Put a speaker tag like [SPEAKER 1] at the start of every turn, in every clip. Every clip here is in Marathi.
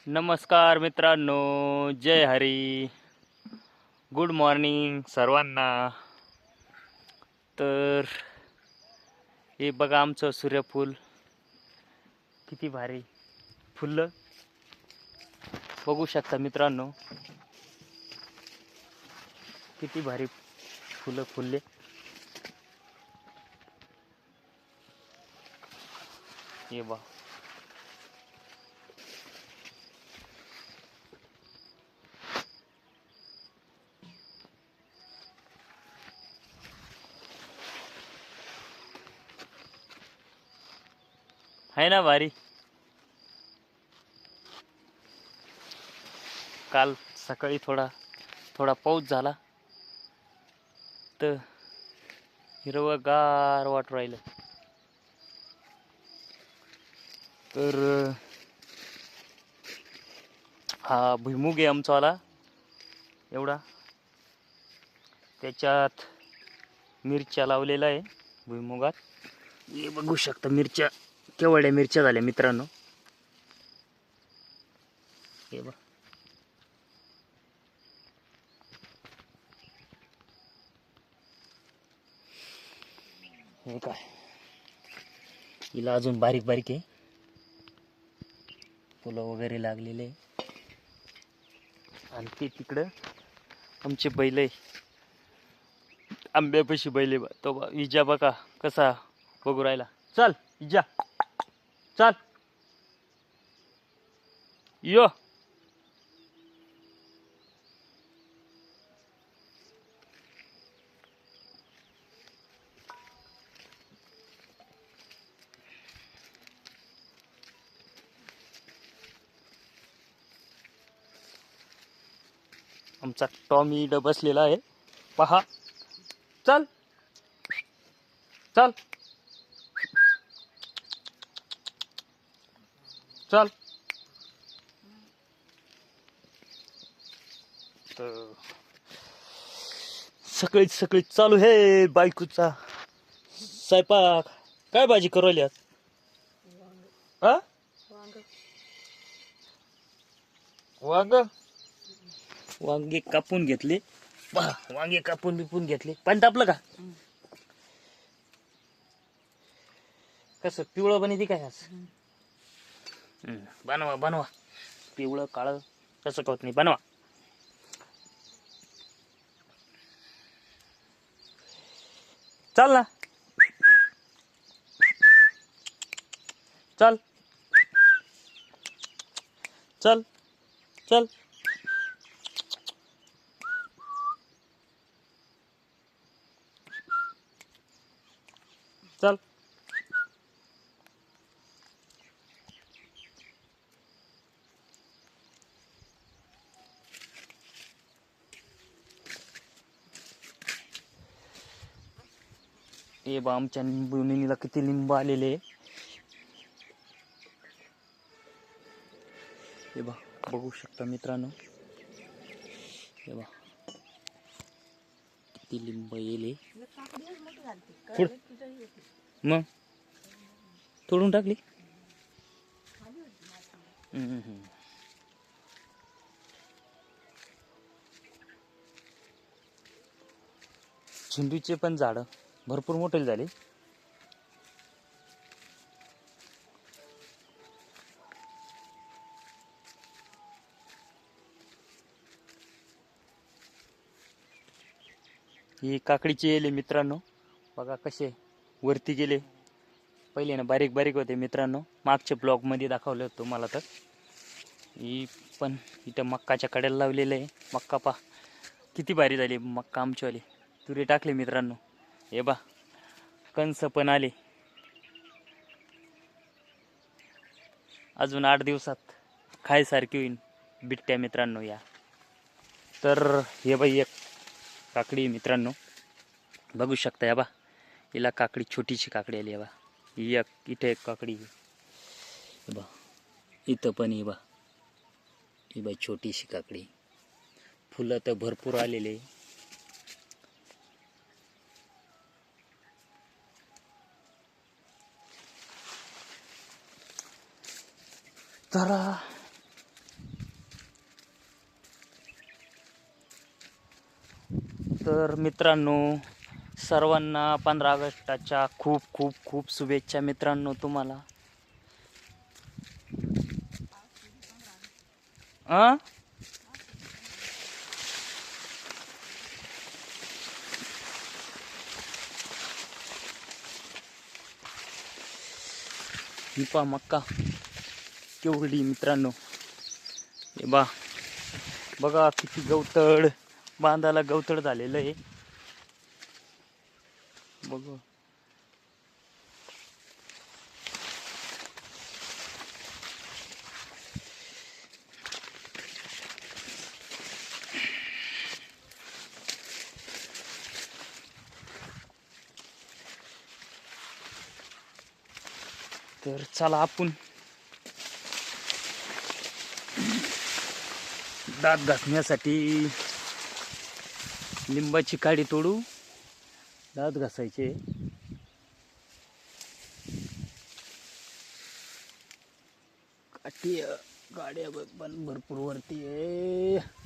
[SPEAKER 1] नमस्कार मित्रांनो, जय हरी. गुड मॉर्निंग सर्वांना. तर हे बघा आमचं सूर्यफूल किती भारी फुललं बघू शकता मित्रांनो. किती भारी फुलं फुलले. हे बघ आहे ना भारी. काल सकाळी थोडा पाऊस झाला तर हिरवगार वाटू राहिलं. तर हा भुईमुग आहे आमचावाला एवढा. त्याच्यात मिरच्या लावलेला आहे भुईमुगात. हे बघू शकता मिरच्या केवढ्या मिरच्या झाल्या मित्रांनो. हे बघ हे काय हिला अजून बारीक बारीक आहे. फुलं वगैरे लागलेले. आणि ते तिकडं आमचे बैल आहे. आंब्यापाशी बैल आहे. तो इजा बघा कसा बघू राहिला. चल इजा चल यो. आमचा टॉमी इथं बसलेला आहे पहा. चल चल चल. तर सकाळी सकाळी चालू हे बायकोचा स्वयंपाक. काय भाजी करू राहिली आज? हा वांग. वांगे कापून घेतले पहा. वांगे कापून बिपून घेतले. पाणी तापलं का? कसं पिवळं बनते काय आज? बनवा बनवा. पिवळं काळं कसं कळत नाही. बनवा. चल ना चल चल चल. चल हे बा आमच्या निंबुनीला किती लिंब आलेले. हे बा बघू शकता मित्रांनो. हे बा किती लिंब येले. मग तोडून टाकली. झेंडूचे पण झाड भरपूर मोठे झाले. ही काकडीचे येले मित्रांनो. बघा कसे वरती गेले. पहिले ना बारीक बारीक होते मित्रांनो. मागच्या ब्लॉग मध्ये दाखवलं होतं तुम्हाला. तर ही पण इथं मक्काच्या कड्याला लावलेलं आहे. मक्का पा किती भारी झाली मक्का आमचीवाली. तुरी टाकले मित्रांनो. हे बा कंस पण आले. अजून 8 दिवसात खायसारखी होईल बिट्ट्या मित्रांनो या. तर हे बाई एक काकडी मित्रांनो बघू शकता. या बा हिला काकडी छोटीशी काकडी आली. बा ही एक इथे एक काकडी बा. इथं पण ही बा ही बाई छोटीशी काकडी. फुलं तर भरपूर आलेले. तर तर मित्रांनो, सर्वांना 15 ऑगस्टच्या खूप खूप खूप शुभेच्छा मित्रांनो तुम्हाला. ही पहा मक्का केवढी मित्रांनो. हे बघा किती गवतड, बांधाला गवतड झालेलं आहे. बघ तर चला आपण दात घासण्यासाठी लिंबाची काडी तोडू, दात घासायचे. काठी गाड्या पण भरपूर वरती आहे.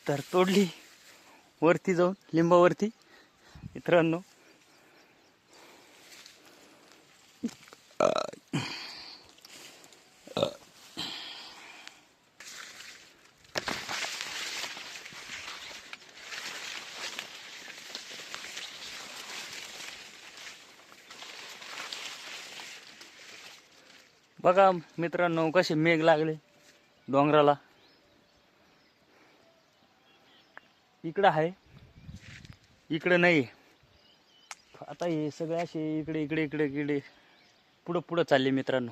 [SPEAKER 1] तर तोडली वरती जाऊन लिंबावरती मित्रांनो. बघा मित्रांनो कसे मेघ लागले डोंगराला. इकडं आहे, इकडं नाही. आता हे सगळे असे इकडे इकडे इकडे इकडे पुढं पुढं चालले मित्रांनो.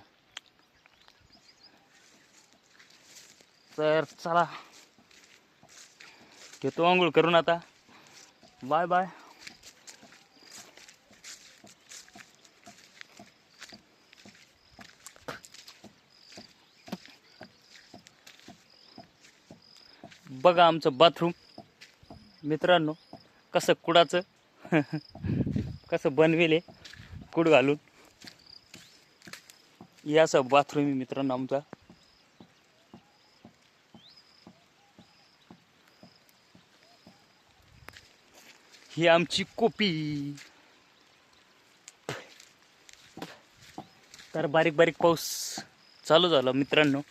[SPEAKER 1] तर चला घेतो आंघोळ करून आता. Bye bye. बघा आमचं बाथरूम मित्रांनो कसं कुडाचं कसं बनवेले कुड घालून. या असं बाथरूम आहे मित्रांनो आमचा. ही आमची कोपी. तर बारीक बारीक पाऊस चालू झाला मित्रांनो.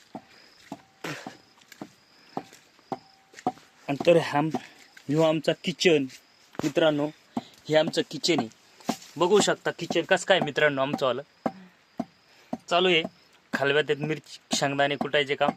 [SPEAKER 1] तर ह्यो आमचा किचन मित्रांनो. हे आमचं किचन आहे, बघू शकता किचन कसं काय मित्रांनो. आमचं वालं चालू आहे. खालव्यात मिरची शेंगदाणे कुटायचे काम.